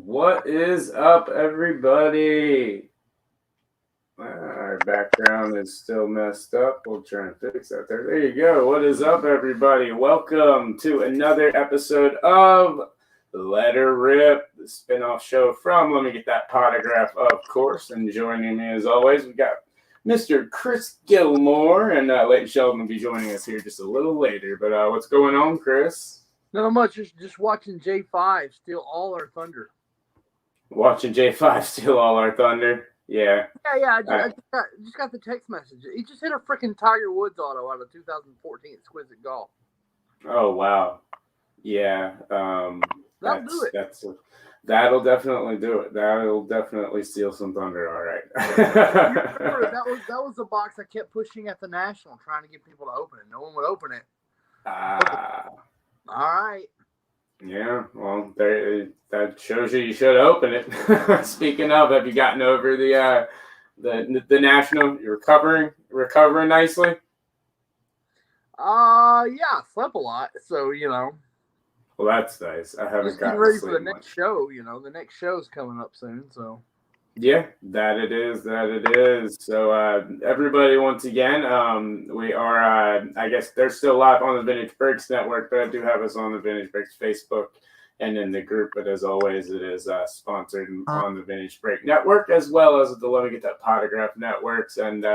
What is up, everybody? Our background is still messed up. We'll try and fix that there. There you go. What is up, everybody? Welcome to another episode of Let Her Rip, the spinoff show from Let Me Get That Potograph, of course. And joining me, as always, we got Mr. Chris Gilmore, and Leighton Sheldon will be joining us here just a little later. But what's going on, Chris? Not much. Just watching J5 steal all our thunder. Watching J5 steal all our thunder. Yeah. Yeah. I just got the text message. He just hit a freaking Tiger Woods auto out of 2014 Exquisite Golf. Oh, wow. Yeah. That'll do it. That'll definitely do it. That'll definitely steal some thunder. All right. that was the box I kept pushing at the National, trying to get people to open it. No one would open it. All right. Yeah, well, that shows you should open it. Speaking of, have you gotten over the National? You're recovering nicely? Yeah, I slept a lot, so Well, that's nice. I haven't gotten ready sleep for the next much. show. The next show's coming up soon, so. Yeah, that it is. So everybody, once again, we are, I guess they're still live on the Vintage Breaks Network, but I do have us on the Vintage Breaks Facebook and in the group. But as always, it is sponsored on the Vintage Break Network, as well as the Let Me Get That Potograph Networks. And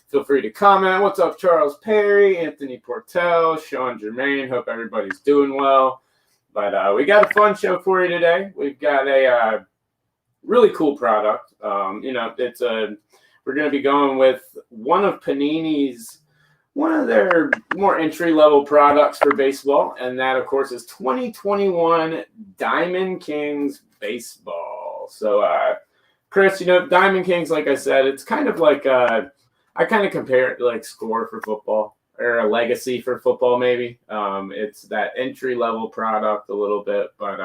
feel free to comment. What's up, Charles Perry, Anthony Portel, Sean Germain? Hope everybody's doing well. But we got a fun show for you today. We've got a really cool product. We're going to be going with one of their more entry-level products for baseball, and that, of course, is 2021 Diamond Kings Baseball. So, Chris, Diamond Kings, like I said, it's kind of like I kind of compare it to like Score for football or a Legacy for football, maybe. It's that entry-level product a little bit, but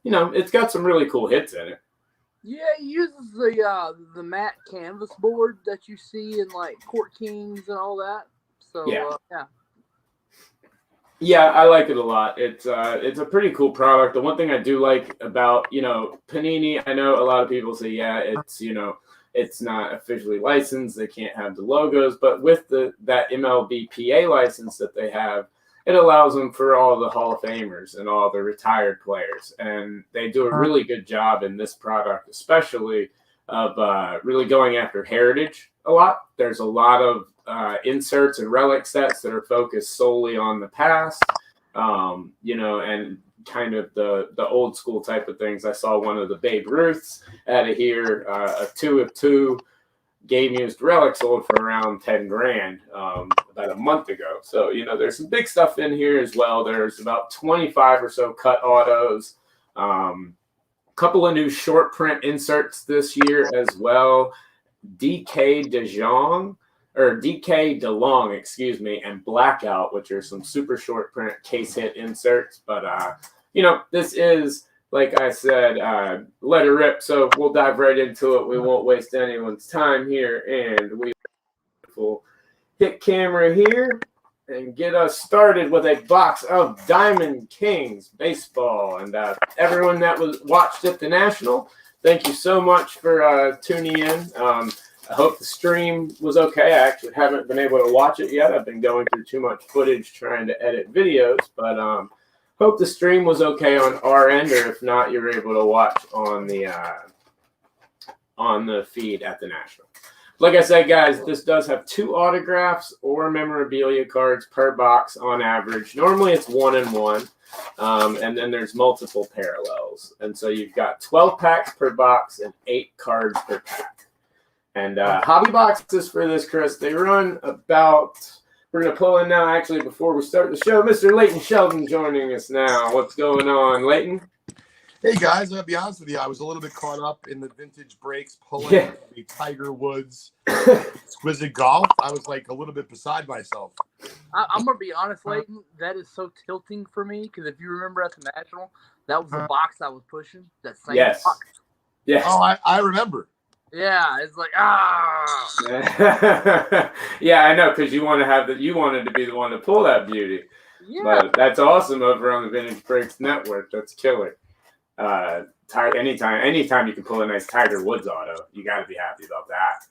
it's got some really cool hits in it. Yeah, he uses the matte canvas board that you see in like Court Kings and all that. So yeah. Yeah, I like it a lot. It's a pretty cool product. The one thing I do like about Panini, I know a lot of people say it's not officially licensed. They can't have the logos, but with that MLBPA license that they have, it allows them for all the Hall of Famers and all the retired players. And they do a really good job in this product, especially of really going after heritage a lot. There's a lot of inserts and relic sets that are focused solely on the past, and kind of the old school type of things. I saw one of the Babe Ruths out of here, a 2 of 2 game used relic sold for around $10,000 about a month ago. So there's some big stuff in here as well. There's about 25 or so cut autos, couple of new short print inserts this year as well. DK DeLong, excuse me, and Blackout, which are some super short print case hit inserts. But this is, like I said, let it rip. So we'll dive right into it. We won't waste anyone's time here. And we will hit camera here and get us started with a box of Diamond Kings Baseball. And everyone that watched at the National, thank you so much for tuning in. I hope the stream was okay. I actually haven't been able to watch it yet. I've been going through too much footage trying to edit videos. But hope the stream was okay on our end, or if not, you're able to watch on the feed at the National. Like I said, guys, this does have 2 autographs or memorabilia cards per box on average. Normally it's 1 and 1, and then there's multiple parallels. And so you've got 12 packs per box and 8 cards per pack. And hobby boxes for this, Chris, they run about... We're going to pull in now, actually, before we start the show. Mr. Leighton Sheldon joining us now. What's going on, Leighton? Hey, guys. I'll be honest with you. I was a little bit caught up in the vintage breaks, pulling the Tiger Woods Exquisite Golf. I was like a little bit beside myself. I'm going to be honest, Leighton. That is so tilting for me because if you remember at the National, that was the box I was pushing. That same box. Yes. Oh, I remember. Yeah, it's like Yeah, I know, because you wanted to be the one to pull that beauty. Yeah. But that's awesome over on the Vintage Breaks Network. That's killer. Anytime you can pull a nice Tiger Woods auto, you got to be happy about that.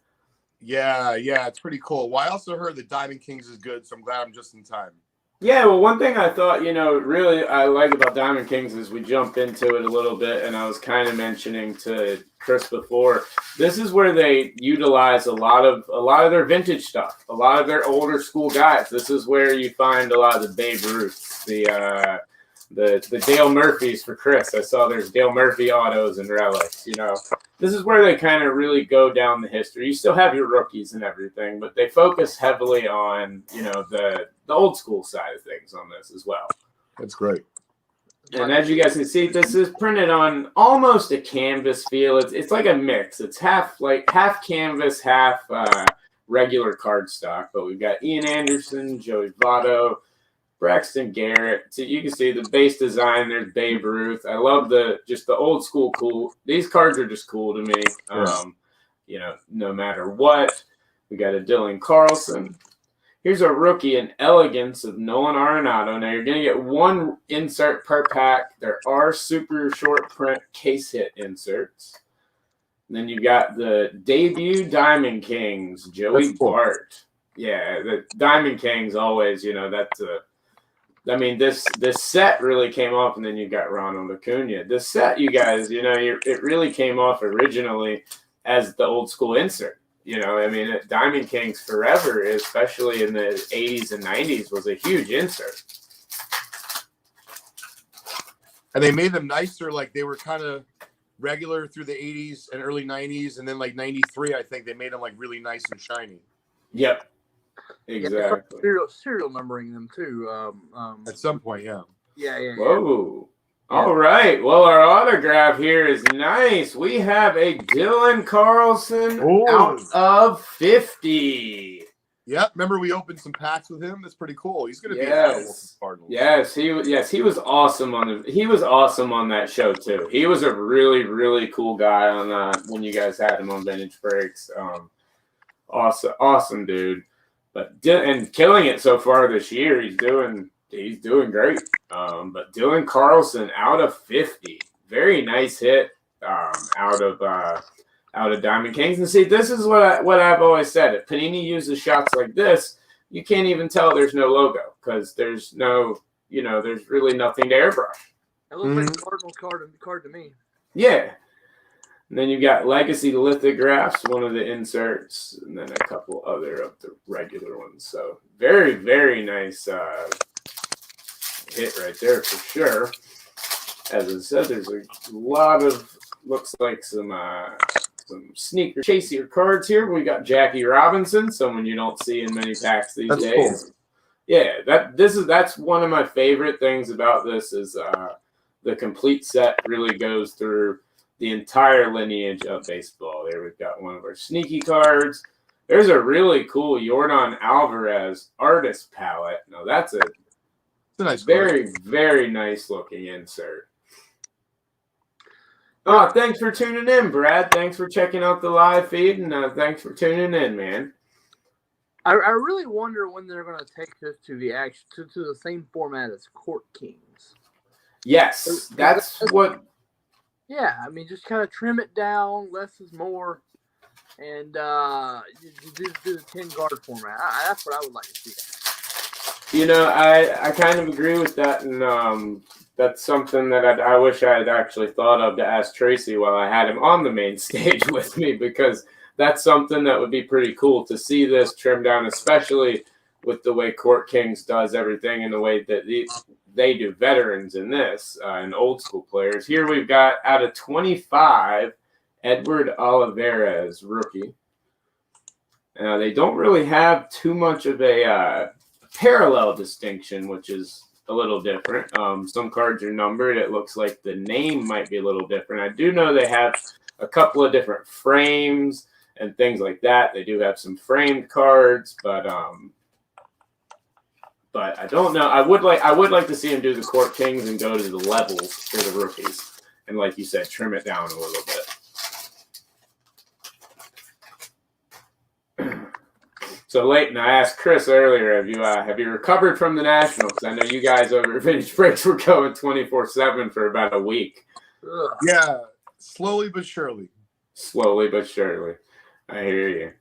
Yeah, it's pretty cool. Well, I also heard that Diamond Kings is good, so I'm glad I'm just in time. Yeah, well, one thing I thought, really I like about Diamond Kings is we jump into it a little bit, and I was kind of mentioning to Chris before, this is where they utilize a lot of their vintage stuff, a lot of their older school guys. This is where you find a lot of the Babe Ruths, the Dale Murphys for Chris. I saw there's Dale Murphy autos and relics, This is where they kind of really go down the history. You still have your rookies and everything, but they focus heavily on, the old school side of things on this as well. That's great. And as you guys can see, this is printed on almost a canvas feel. It's like a mix. It's half canvas, half regular cardstock. But we've got Ian Anderson, Joey Votto, Braxton Garrett. So you can see the base design. There's Babe Ruth. I love the old school cool. These cards are just cool to me. No matter what. We got a Dylan Carlson. Here's a rookie, an Elegance of Nolan Arenado. Now you're going to get one insert per pack. There are super short print case hit inserts. And then you got the debut Diamond Kings, Joey Bart. Yeah, the Diamond Kings always, this set really came off, and then you got Ronald Acuna. This set, you guys, it really came off originally as the old school insert. Diamond Kings forever, especially in the 80s and 90s, was a huge insert. And they made them nicer, like they were kind of regular through the 80s and early 90s, and then like 93, I think they made them like really nice and shiny. Yep. Exactly. Serial numbering them too. At some point, yeah. Yeah. Whoa. All right. Well, our autograph here is nice. We have a Dylan Carlson out of 50. Yep. Remember we opened some packs with him? That's pretty cool. He's going to be a Cardinals. He was awesome on that show too. He was a really, really cool guy on when you guys had him on Vintage Breaks. Awesome dude. And killing it so far this year. He's doing great. But Dylan Carlson out of 50. Very nice hit out of Diamond Kings. And see, this is what I've always said. If Panini uses shots like this, you can't even tell there's no logo because there's no, there's really nothing to airbrush. It looks like a Cardinals card to me. Yeah. And then you've got Legacy lithographs, one of the inserts, and then a couple other of the regular ones. So very, very nice hit right there for sure. As I said, there's a lot of looks like some sneaker chaser cards here. We got Jackie Robinson, someone you don't see in many packs these days. Cool. Yeah, that's one of my favorite things about this is the complete set really goes through the entire lineage of baseball. There we've got one of our sneaky cards. There's a really cool Yordan Alvarez artist palette. Now that's a nice, very, very nice looking insert. Oh, thanks for tuning in, Brad. Thanks for checking out the live feed, and thanks for tuning in, man. I really wonder when they're going to take this to the same format as Court Kings. Yes, that's what. Yeah, just kind of trim it down. Less is more, and you do the 10-guard format. That's what I would like to see. I kind of agree with that, and that's something that I wish I had actually thought of to ask Tracy while I had him on the main stage with me, because that's something that would be pretty cool to see this trimmed down, especially with the way Court Kings does everything and the way that they do veterans in this and old school players. Here we've got out of 25, Edward Olivares, rookie. Now they don't really have too much of a parallel distinction, which is a little different. Some cards are numbered. It looks like the name might be a little different. I do know they have a couple of different frames and things like that. They do have some framed cards, but I don't know. I would like to see him do the Court Kings and go to the levels for the rookies, and like you said, trim it down a little bit. So, Leighton, I asked Chris earlier, have you recovered from the National? Because I know you guys over at Vintage Breaks were going 24/7 for about a week. Ugh. Yeah, slowly but surely. Slowly but surely. I hear you.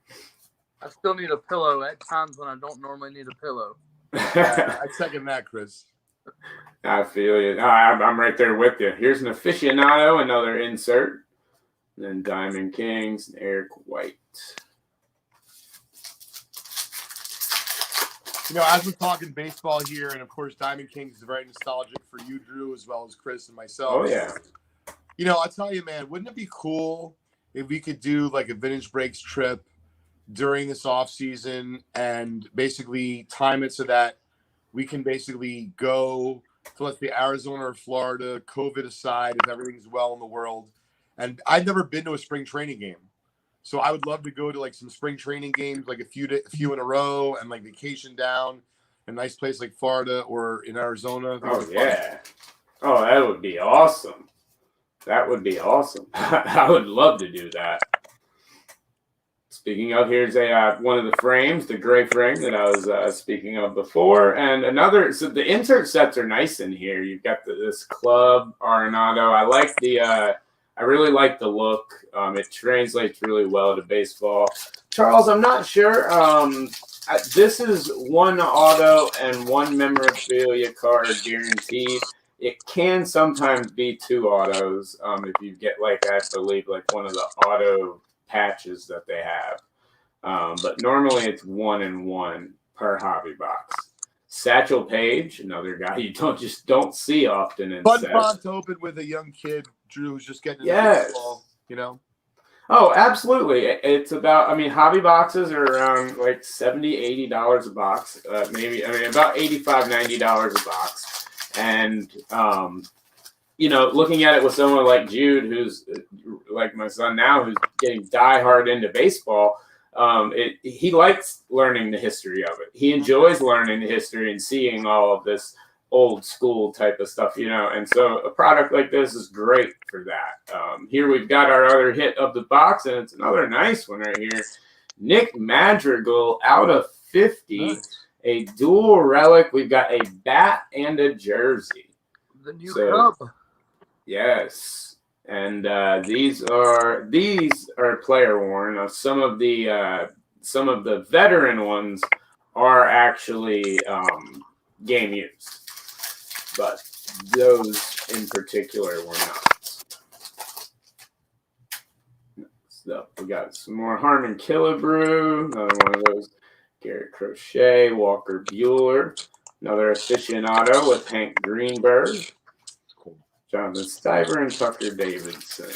I still need a pillow at times when I don't normally need a pillow. I second that, Chris. I feel you. I'm right there with you. Here's an aficionado, another insert. And then Diamond Kings, and Eric White. You know, as we're talking baseball here, and of course, Diamond Kings is very nostalgic for you, Drew, as well as Chris and myself. Oh, yeah. You know, I'll tell you, man, wouldn't it be cool if we could do like a vintage breaks trip during this off season and basically time it so that we can basically go to, let's say, Arizona or Florida, COVID aside, if everything's well in the world. And I've never been to a spring training game. So I would love to go to like some spring training games, like a few in a row, and like vacation down a nice place like Florida or in Arizona. Oh, yeah. Oh, that would be awesome. That would be awesome. I would love to do that. Speaking of, here's one of the frames, the gray frame that I was speaking of before, and another. So the insert sets are nice in here. You've got this Club Arenado. I really like the look. It translates really well to baseball. Charles, I'm not sure. This is one auto and one memorabilia card guaranteed. It can sometimes be two autos if you get, like, I believe, like one of the auto patches that they have. But normally it's 1 and 1 per hobby box. Satchel Paige, another guy you don't see often in fun sets. spot to open with a young kid, Drew, who's just getting into baseball, you know? Oh, absolutely. It's about, I mean, hobby boxes are around like $70, $80 a box. About $85, $90 a box. And, you know, looking at it with someone like Jude, who's like my son now, who's getting diehard into baseball, he likes learning the history of it. He enjoys learning the history and seeing all of this old school type of stuff, you know. And so a product like this is great for that. Here we've got our other hit of the box, and it's another nice one right here. Nick Madrigal out of 50, nice. A dual relic. We've got a bat and a jersey. The new Cub. Yes. And these are player worn. Now, some of the veteran ones are actually game used, but those in particular were not. Next up, we got some more Harmon Killebrew, another one of those. Garrett Crochet, Walker Buehler, another aficionado with Hank Greenberg. Jonathan Stiver and Tucker Davidson.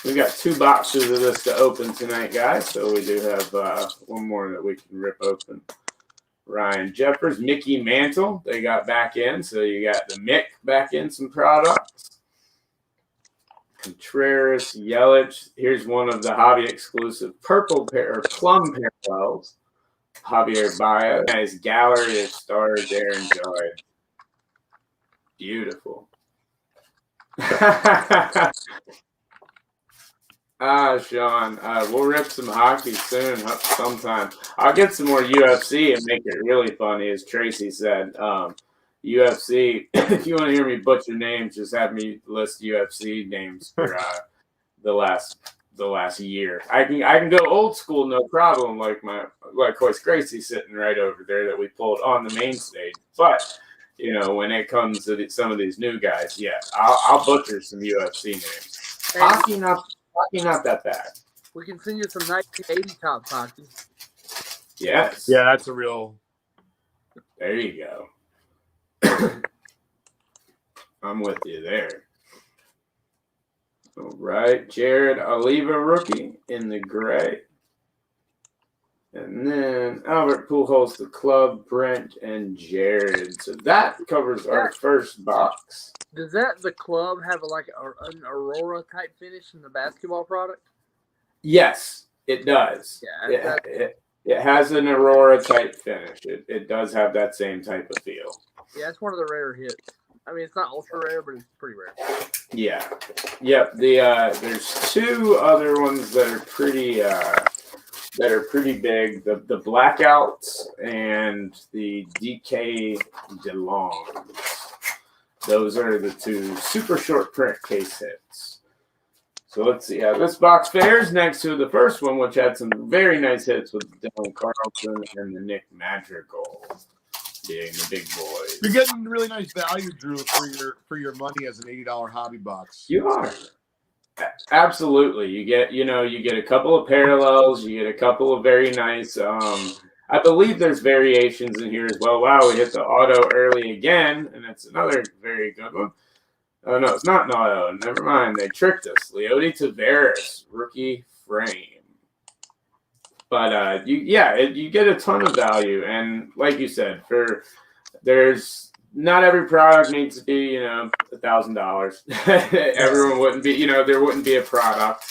We've got 2 boxes of this to open tonight, guys. So we do have one more that we can rip open. Ryan Jeffers, Mickey Mantle. They got back in. So you got the Mick back in some products. Contreras, Yelich. Here's one of the hobby exclusive purple pair or plum parallels. Javier Baez. Nice gallery of stars there. Enjoy. Beautiful. Sean, we'll rip some hockey soon, sometime. I'll get some more UFC and make it really funny, as Tracy said. UFC, if you want to hear me butcher names, just have me list UFC names for the last year. I can go old school, no problem, like Hoist Gracie sitting right over there that we pulled on the main stage. But you know, when it comes to some of these new guys, yeah, I'll butcher some UFC names. Hey, hockey not that bad. We can send you some 1980 Topps hockey. Yes. Yeah, that's a real. There you go. I'm with you there. All right, Jared Oliva rookie in the gray. And then Albert Pujols, the Club, Brent, and Jared. So that covers our first box. Does the Club have an Aurora type finish in the basketball product? Yes, it does. Yeah, it has an Aurora type finish. It does have that same type of feel. Yeah, it's one of the rare hits. I mean, it's not ultra rare, but it's pretty rare. Yeah. Yep. There's 2 other ones that are pretty big. The Blackouts and the DK DeLongs. Those are the two super short print case hits. So let's see how this box fares next to the first one, which had some very nice hits with Dylan Carlson and the Nick Madrigal being the big boys. You're getting really nice value, Drew, for your money as an $80 hobby box. You are. Absolutely. You get a couple of parallels, you get a couple of very nice I believe there's variations in here as well. Wow, we hit the auto early again, and it's another very good one. Oh no, it's not an auto. Never mind. They tricked us. Leody Taveras, rookie frame. But you get a ton of value, and like you said, there's not every product needs to be $1,000. Everyone wouldn't be there wouldn't be a product.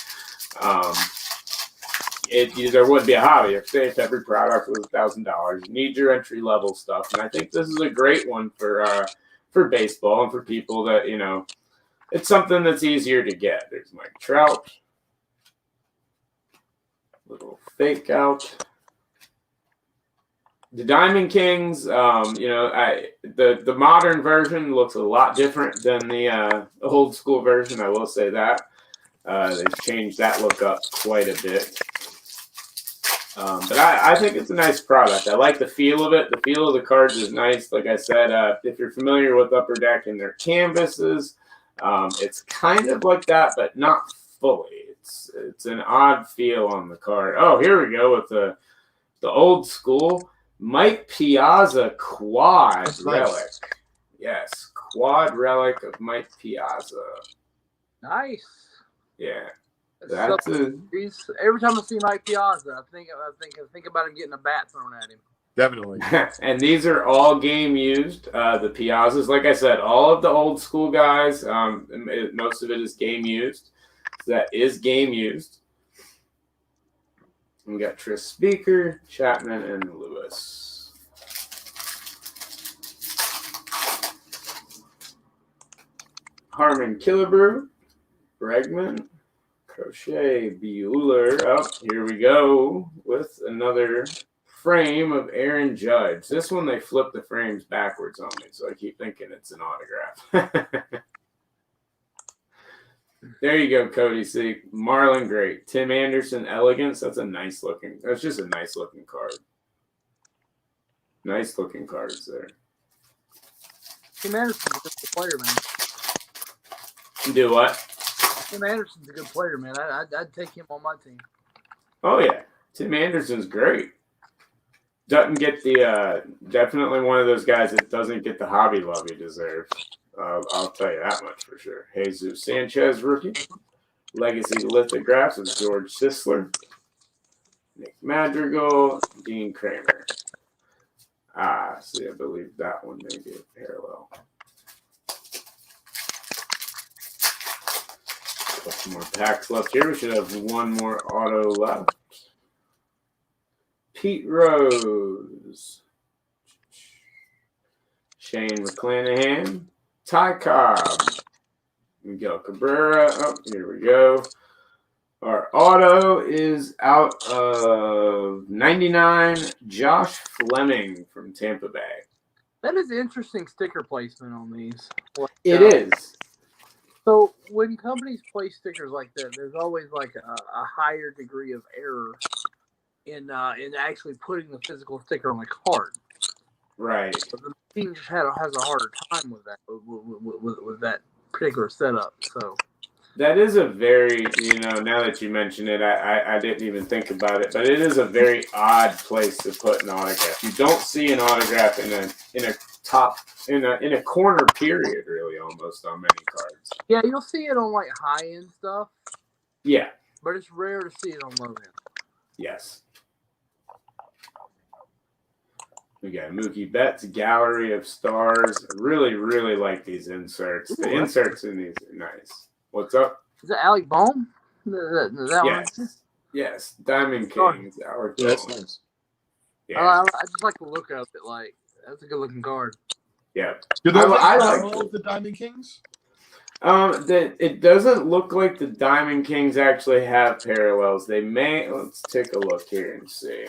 There wouldn't be a hobby if every product was $1,000. You need your entry level stuff, and I think this is a great one for baseball and for people that it's something that's easier to get. There's Mike Trout, little fake out. The Diamond Kings, the modern version looks a lot different than the old school version. I will say that they've changed that look up quite a bit. But I think it's a nice product. I like the feel of it. The feel of the cards is nice. Like I said, if you're familiar with Upper Deck and their canvases, it's kind of like that, but not fully. It's an odd feel on the card. Oh, here we go with the old school Mike Piazza quad relic. Yes, quad relic of Mike Piazza. Nice. Yeah. Every time I see Mike Piazza, I think about him getting a bat thrown at him. Definitely. And these are all game used. The Piazzas, like I said, all of the old school guys, most of it is game used. So that is game used. We got Tris Speaker, Chapman, and Lewis. Harmon Killebrew, Bregman, Crochet, Bueller. Oh, here we go with another frame of Aaron Judge. This one, they flip the frames backwards on me, so I keep thinking it's an autograph. There you go, Cody C. Marlon, great. Tim Anderson, Elegance. That's just a nice looking card. Nice looking cards there. Tim Anderson's a good player, man. Do what? Tim Anderson's a good player, man. I'd take him on my team. Oh yeah, Tim Anderson's great. Doesn't get the definitely one of those guys that doesn't get the hobby love he deserves. I'll tell you that much for sure. Jesus Sanchez, rookie. Legacy lithographs of George Sisler, Nick Madrigal, Dean Kramer. See, I believe that one may be a parallel. Some more packs left here. We should have one more auto left. Pete Rose, Shane McClanahan, Ty Cobb, Miguel Cabrera. Oh, here we go. Our auto is out of 99. Josh Fleming from Tampa Bay. That is interesting sticker placement on these. It is. So when companies place stickers like that, there's always like a higher degree of error in actually putting the physical sticker on the card. Right. But the machine just has a harder time with that with that particular setup. So that is a very, now that you mention it, I didn't even think about it, but it is a very odd place to put an autograph. You don't see an autograph in a corner period, really, almost on many cards. Yeah, you'll see it on like high end stuff. Yeah. But it's rare to see it on low end. Yes. We got Mookie Betts, Gallery of Stars. I really, really like these inserts. The inserts in these are nice. What's up? Is that Alec Bohm? That yes. one? Yes. Diamond Kings. Alec Bohm. That's nice. Yeah. I just like the look of it. Like, that's a good looking card. Yeah. I like the Diamond Kings. It doesn't look like the Diamond Kings actually have parallels. They may. Let's take a look here and see.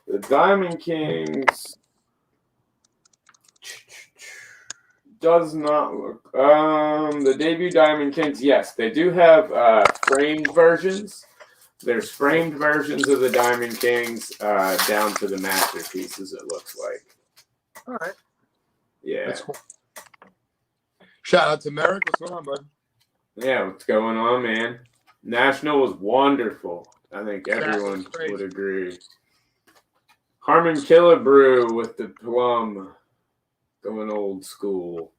The Diamond Kings does not look. The debut Diamond Kings, yes, they do have framed versions. There's framed versions of the Diamond Kings down to the masterpieces, it looks like. All right. Yeah. That's cool. Shout out to Merrick. What's going on, bud? Yeah, what's going on, man? National was wonderful. I think everyone would agree. Harmon Killebrew with the plum. Going old school.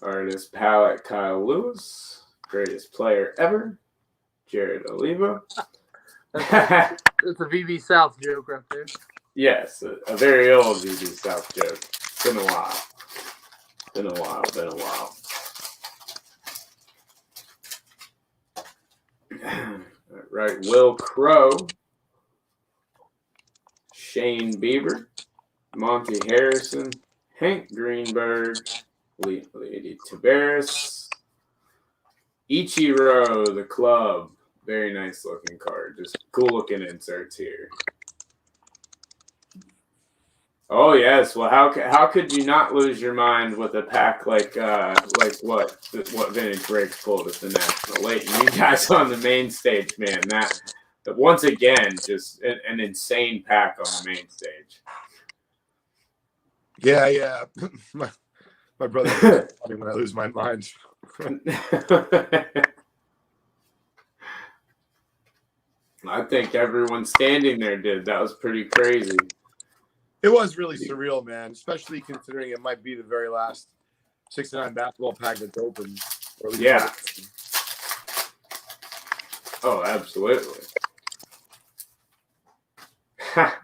Artist palette Kyle Lewis. Greatest player ever. Jared Oliva. That's a VB South joke right there. Yes, a very old VB South joke. It's been a while. Been a while. Right, Will Crow. Shane Bieber. Monty Harrison. Hank Greenberg. Lady Tavares. Ichiro, the club. Very nice looking card. Just cool looking inserts here. Oh yes. Well, how could you not lose your mind with a pack like what Vintage Breaks pulled at the National? Leighton, you guys on the main stage, man. That once again, just an insane pack on the main stage. Yeah. My brother when I lose my mind. I think everyone standing there did. That was pretty crazy. It was really surreal, man, especially considering it might be the very last 69 basketball pack that's open. Yeah. Oh, absolutely. What's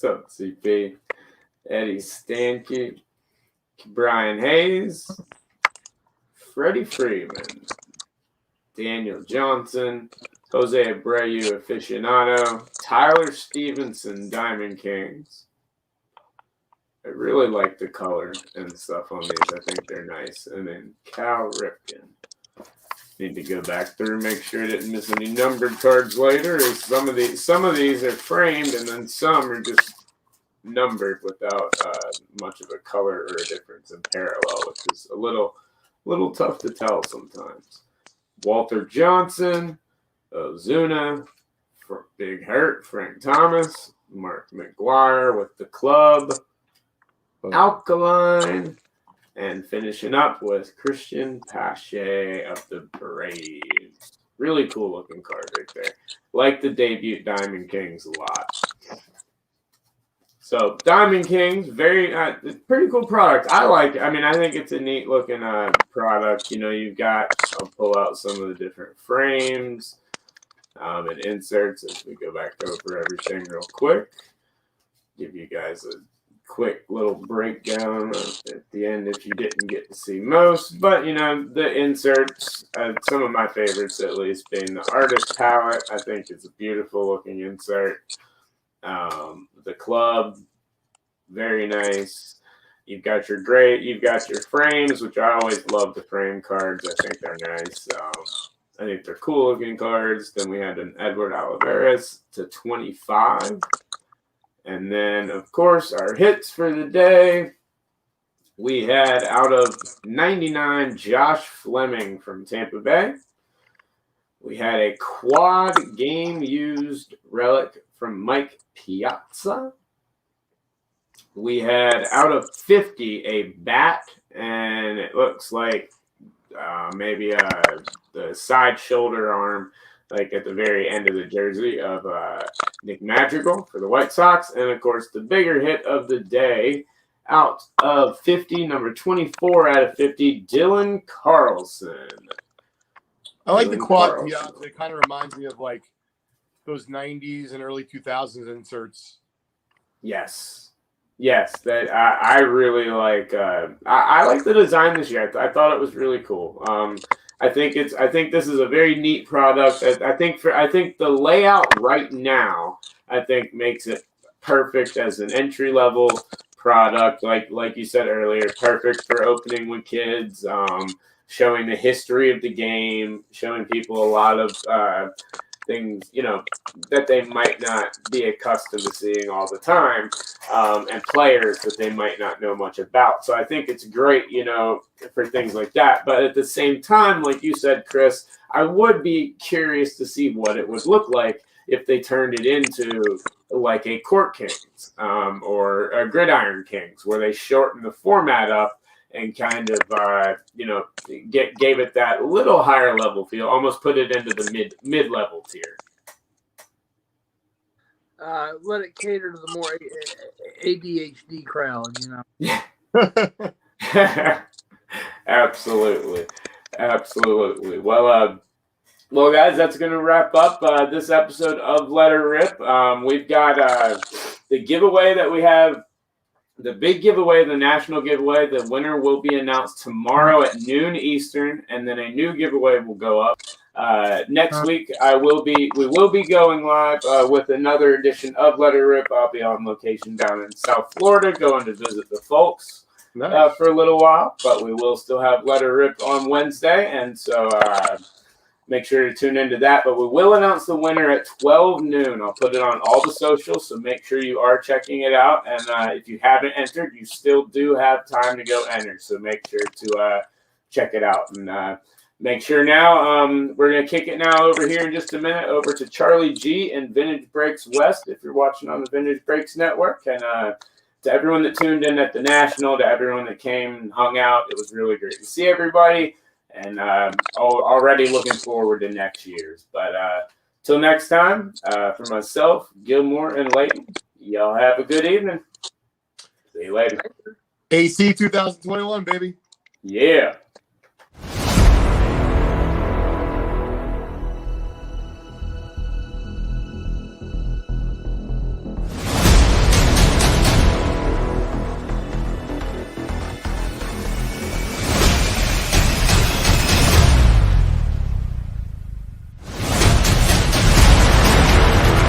up, CP? Eddie Stanky, Brian Hayes, Freddie Freeman, Daniel Johnson, Jose Abreu aficionado, Tyler Stevenson, Diamond Kings. I really like the color and stuff on these. I think they're nice. And then Cal Ripken. Need to go back through, make sure I didn't miss any numbered cards later. Some of these are framed, and then some are just numbered without much of a color or a difference in parallel, which is a little tough to tell sometimes. Walter Johnson, Ozuna, Big Hurt, Frank Thomas, Mark McGuire with the club, Alkaline, and finishing up with Christian Pache of the Braves. Really cool looking card right there. Like the debut Diamond Kings a lot. So Diamond Kings, very pretty cool product. I think it's a neat looking product. You know, I'll pull out some of the different frames and inserts as we go back over everything real quick. Give you guys a quick little breakdown at the end if you didn't get to see most. But, you know, the inserts, some of my favorites at least being the artist palette. I think it's a beautiful looking insert. The club, very nice. You've got your frames, which I always love the frame cards. I think they're nice. I think they're cool looking cards. Then we had an Edward Olivares /25. And then, of course, our hits for the day. We had out of 99, Josh Fleming from Tampa Bay. We had a quad game used relic from Mike Piazza. We had out of 50 a bat, and it looks like maybe the side shoulder arm, like at the very end of the jersey of Nick Madrigal for the White Sox. And, of course, the bigger hit of the day, out of 50, number 24 out of 50, Dylan Carlson. I like the quad Piazza. It kind of reminds me of, like, those 90s and early 2000s inserts. Yes, that I really like. I like the design this year. I thought it was really cool. I think this is a very neat product. I think the layout right now, I think, makes it perfect as an entry level product. Like you said earlier, perfect for opening with kids. Showing the history of the game, showing people a lot of things, that they might not be accustomed to seeing all the time, and players that they might not know much about. So I think it's great, for things like that. But at the same time, like you said, Chris, I would be curious to see what it would look like if they turned it into like a Court Kings, or a Gridiron Kings, where they shorten the format up and kind of, gave it that little higher level feel, almost put it into the mid-level tier. Let it cater to the more ADHD crowd, Yeah. Absolutely. Well, guys, that's going to wrap up this episode of Let Her Rip. We've got the giveaway that we have, the big giveaway, the national giveaway. The winner will be announced tomorrow at noon Eastern, and then a new giveaway will go up next week. We will be going live with another edition of Let Her Rip. I'll be on location down in South Florida, going to visit the folks. Nice. For a little while, but we will still have Let Her Rip on Wednesday, and so make sure to tune into that. But we will announce the winner at 12 noon. I'll put it on all the socials, so make sure you are checking it out. And if you haven't entered, you still do have time to go enter, so make sure to check it out. And make sure now, we're going to kick it now over here in just a minute over to Charlie G and Vintage Breaks West, if you're watching on the Vintage Breaks Network. And to everyone that tuned in at the National, to everyone that came and hung out, it was really great to see everybody. And already looking forward to next year's. But till next time, for myself, Gilmore, and Layton, y'all have a good evening. See you later. AC 2021, baby. Yeah.